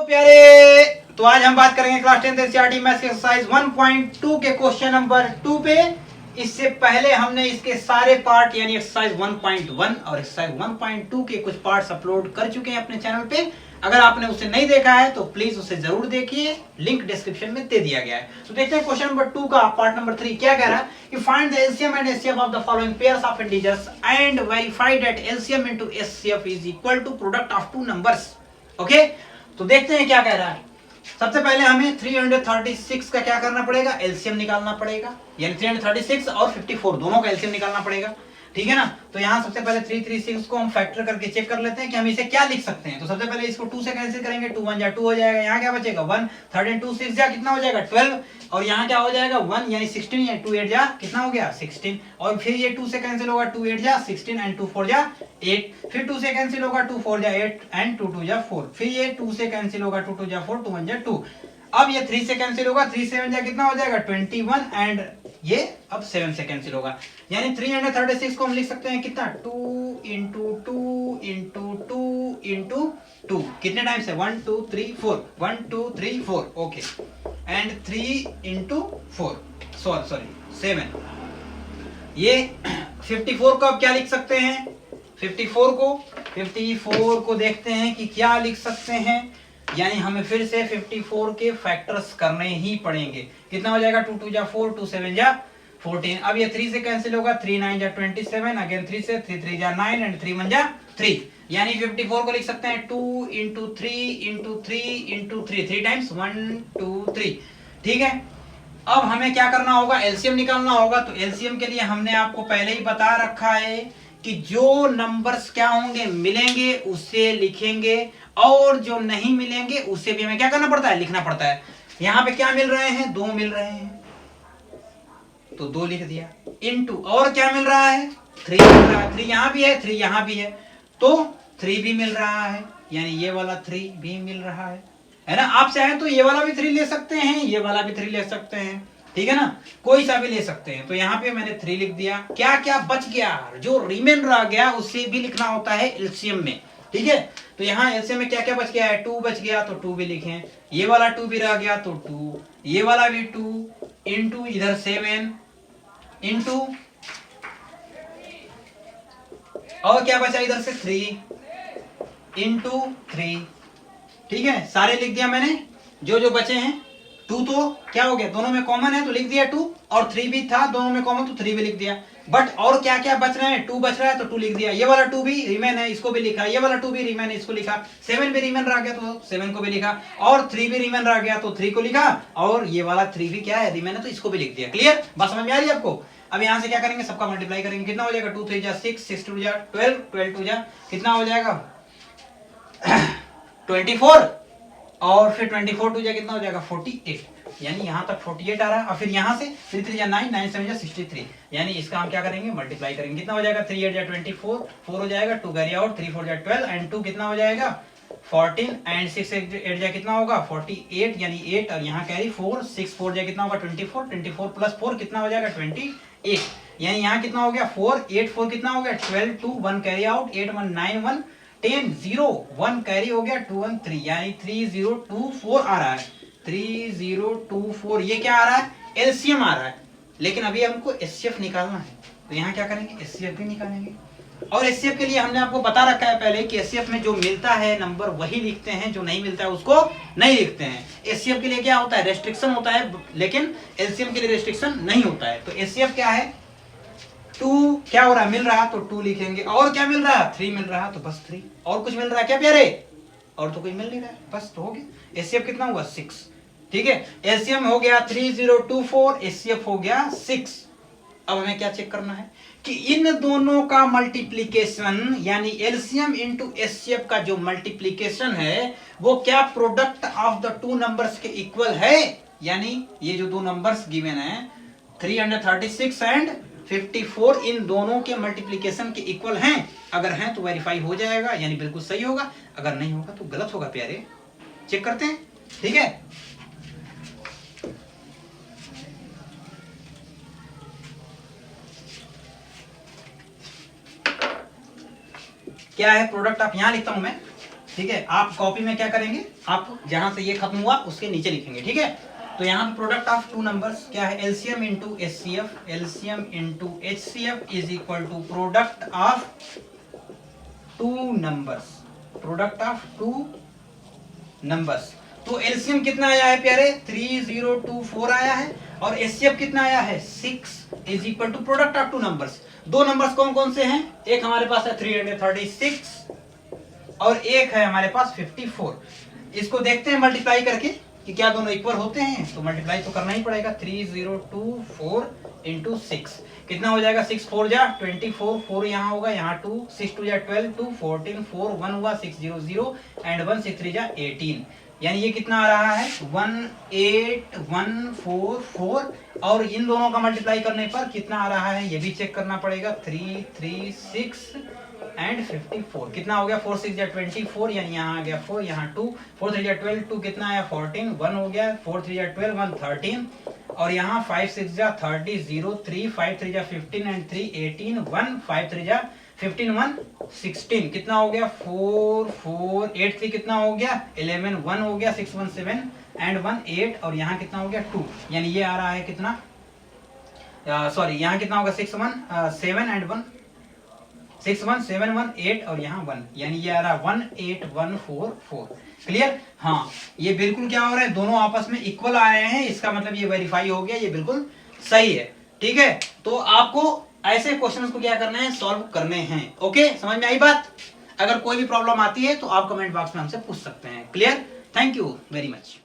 प्यारे, तो आज हम बात करेंगे क्लास 10 एनसीईआरटी मैथ्स के एक्सरसाइज 1.2 के क्वेश्चन नंबर 2 पे। इससे पहले हमने इसके सारे पार्ट यानी एक्सरसाइज 1.1 और एक्सरसाइज 1.2 के कुछ पार्ट्स अपलोड कर चुके हैं अपने चैनल पे। अगर आपने उसे नहीं देखा है तो प्लीज उसे जरूर देखिए, लिंक डिस्क्रिप्शन में दे दिया गया है। तो देखते हैं क्वेश्चन नंबर 2 का पार्ट नंबर 3 क्या कह रहा है कि find the LCM and HCF of the following pairs of integers and verify that LCM into HCF is equal to product of two numbers. Okay, तो देखते हैं क्या कह रहा है। सबसे पहले हमें 336 का क्या करना पड़ेगा, एलसीएम निकालना पड़ेगा, यानी 336 और 54 दोनों का एलसीएम निकालना पड़ेगा, ठीक है ना। तो यहाँ सबसे पहले 336 को हम फैक्टर करके चेक कर लेते हैं कि हम इसे क्या लिख सकते हैं। तो सबसे पहले इसको 2 से कैंसिल करेंगे, 2 1 जा 2 हो जाएगा, यहाँ क्या बचेगा 1, 13 2 6 जा कितना हो जाएगा 12, और यहाँ क्या हो जाएगा 1 यानी 16, या 2 8 जा कितना हो गया 16, और फिर ये 2 से कैंसिल होगा, 2 8 जा 16 एंड 2 4 जा 8, फिर 2 से कैंसिल होगा, 2 4 जा 8 एंड 2 2 जा 4, फिर ये 2 से कैंसिल होगा, 2 2 जा 4, 2 1 जा 2। अब ये 3 से कैंसिल होगा, 3 7 जा कितना हो जाएगा 21 एंड ये अब 7 से कैंसिल होगा, यानी 336 को हम लिख सकते हैं कितना 2 इंटू 2 इंटू 2 इंटू 2, कितने टाइम से 1 2 3 4, 1 2 3 4, ओके, एंड 3 इंटू 4 सॉरी 7। ये 54 को अब क्या लिख सकते हैं, 54 को देखते हैं कि क्या लिख सकते हैं, यानी हमें फिर से 54 के फैक्टर्स करने ही पड़ेंगे। कितना हो जाएगा 2 2 जा 4, 2 7 जा 14, अब ये 3 से कैंसिल होगा, 3 9 जा 27, अगेन 3 से 3 3 जा 9 एंड 3 1 जा 3, यानी 54 को लिख सकते हैं 2 इंटू 3 इंटू 3 इंटू 3, 3 टाइम्स 1 2 3, ठीक है। अब हमें क्या करना होगा, एलसीएम निकालना होगा। तो एलसीएम के लिए हमने आपको पहले ही बता रखा है कि जो नंबर्स क्या होंगे मिलेंगे उसे लिखेंगे, और जो नहीं मिलेंगे उसे भी हमें क्या करना पड़ता है, लिखना पड़ता है। यहां पे क्या मिल रहे हैं, 2 मिल रहे हैं तो 2 लिख दिया, इनटू और क्या मिल रहा है 3 मिल रहा है, 3 यहां भी है 3 यहां भी है तो 3 भी मिल रहा है, यानी ये वाला 3 भी मिल रहा है ना। आप चाहें तो ये वाला भी 3 ले सकते हैं, ये वाला भी 3 ले सकते हैं, ठीक है ना, कोई सा भी ले सकते हैं। तो यहाँ पे मैंने 3 लिख दिया। क्या क्या बच गया, जो रिमेन रह गया उसे भी लिखना होता है एलसीएम में, ठीक है। तो यहाँ एलसीएम में क्या क्या बच गया है, 2 बच गया तो 2 भी लिखें, ये वाला 2 भी रह गया तो 2, ये वाला भी 2 इंटू इधर 7 इंटू और क्या बचा इधर से 3 इंटू 3, ठीक है, सारे लिख दिया मैंने। जो बचे हैं 2 तो क्या हो गया, दोनों में कॉमन है तो लिख दिया 2, और 3 भी था दोनों में कॉमन तो 3 भी लिख दिया। बट और क्या क्या बच रहे हैं, 2 बच रहा है तो 2 लिख दिया, ये वाला 2 भी रिमेन है इसको भी लिखा, ये वाला 2 भी रिमेन है इसको लिखा, 7 भी रिमेन रह गया तो 7 को भी लिखा, और 3 भी रिमेन रह गया तो 3 को लिखा, और ये वाला 3 भी क्या है रिमेन है तो इसको भी लिख दिया। क्लियर, बात समझ में आ रही है आपको। अब यहाँ से क्या करेंगे, सबका मल्टीप्लाई करेंगे, कितना हो जाएगा 2 3 जा 6, 6 2 जा 12, 12 2 जा कितना हो जाएगा 24, और फिर 24 2 जा कितना हो जाएगा 48, यानी यहाँ तक 48 आ रहा है। और फिर यहाँ से 3 3 जा 9, 9 7 जा 63, यानी इसका हम क्या करेंगे मल्टीप्लाई करेंगे, कितना हो जाएगा 3 8 जा 24, 4 हो जाएगा 2 कैरी आउट, 3 4 जा 12 एंड 2 कितना हो जाएगा 14 एंड 6 8 जा कितना होगा 48, यानी 8 और यहाँ कैरी 4, 6 4 जा कितना होगा 24, 24 प्लस 4 कितना हो जाएगा 28, यानी यहाँ कितना हो गया 4 8 4 कितना हो गया 12 2 1 कैरी आउट, 8 1 9 1 10 0 1 कैरी हो गया 2 1 3, यानी 3024 आ रहा है, 3024 ये क्या आ रहा है, एलसीएम आ रहा है। लेकिन अभी हमको एचसीएफ निकालना है, तो यहाँ क्या करेंगे एचसीएफ भी निकालेंगे। और एचसीएफ के लिए हमने आपको बता रखा है पहले कि एचसीएफ में जो मिलता है नंबर वही लिखते हैं, जो नहीं मिलता है उसको नहीं लिखते हैं। एचसीएफ के लिए क्या होता है, रेस्ट्रिक्शन होता है, लेकिन एलसीएम के लिए रेस्ट्रिक्शन नहीं होता है। तो एचसीएफ क्या है, 2 क्या हो रहा है मिल रहा तो 2 लिखेंगे, और क्या मिल रहा है 3 मिल रहा तो बस 3, और कुछ मिल रहा है क्या प्यारे, और तो कोई मिल नहीं रहा है, बस तो हो गया। एचसीएफ कितना हुआ 6, ठीक है, एलसीएम हो गया 3024, एचसीएफ हो गया 6। अब हमें क्या चेक करना है कि इन दोनों का मल्टीप्लीकेशन, यानी एलसीएम इंटू एचसीएफ का जो मल्टीप्लीकेशन है वो क्या प्रोडक्ट ऑफ द 2 नंबर्स के इक्वल है, यानी ये जो 2 नंबर्स गिवन है 336 एंड 54 इन दोनों के मल्टीप्लीकेशन के इक्वल हैं। अगर हैं तो वेरीफाई हो जाएगा, यानी बिल्कुल सही होगा, अगर नहीं होगा तो गलत होगा प्यारे। चेक करते हैं, ठीक है। क्या है प्रोडक्ट, आप यहां लिखता हूं मैं ठीक है, आप कॉपी में क्या करेंगे, आप जहां से ये खत्म हुआ उसके नीचे लिखेंगे, ठीक है। तो यहाँ पे प्रोडक्ट ऑफ टू नंबर्स क्या है, LCM into HCF, LCM into HCF is equal to product of two numbers, product of two numbers. तो एलसीएम कितना आया है प्यारे, 3024 आया है, और एचसीएफ कितना आया है 6 is equal to product of two numbers. दो नंबर्स कौन कौन से हैं, एक हमारे पास है 336 और एक है हमारे पास 54। इसको देखते हैं मल्टीप्लाई करके कि क्या दोनों इक्वल होते हैं, तो मल्टीप्लाई तो करना ही पड़ेगा। 3024 इंटू 6 कितना हो जाएगा, 6 4 जा 24, 4 यहाँ होगा, यहाँ 2, 6 2 जा 12, 2 14, 4 1 हुआ 600 एंड 1 6 3 जा 18, यानी ये कितना आ रहा है 18144, और इन दोनों का मल्टीप्लाई करने पर कितना आ रहा है ये भी चेक करना पड़ेगा। 336 एंड 54 कितना हो गया, 4 6 जा 24, यानी यहाँ आ गया 4, यहाँ 2, 4 3 जा 12, 2 कितना आया 14, 1 हो गया, 4 3 जा 12, 1 13, और यहाँ 5 6 जा 30, 0 3, 5 3 जा 15 एंड 3 18, 1 5 3 जा 15, 1 16 कितना हो गया 4 4 8 3 कितना हो गया 11, 1 हो गया 6 1 7 एंड 1 8, और यहाँ कितना हो गया 2, यानी ये आ रहा है कितना, सॉरी यहाँ कितना होगा 6 1 7 एंड 1 6 1 7 1 8, और यहाँ 1, यानी ये आ रहा है 18144। क्लियर, हाँ ये बिल्कुल क्या हो रहा है, दोनों आपस में इक्वल आए हैं, इसका मतलब ये वेरीफाई हो गया, ये बिल्कुल सही है, ठीक है। तो आपको ऐसे क्वेश्चंस को क्या करना है, सॉल्व करने हैं। ओके, समझ में आई बात। अगर कोई भी प्रॉब्लम आती है तो आप कमेंट बॉक्स में हमसे पूछ सकते हैं। Clear, thank you very much.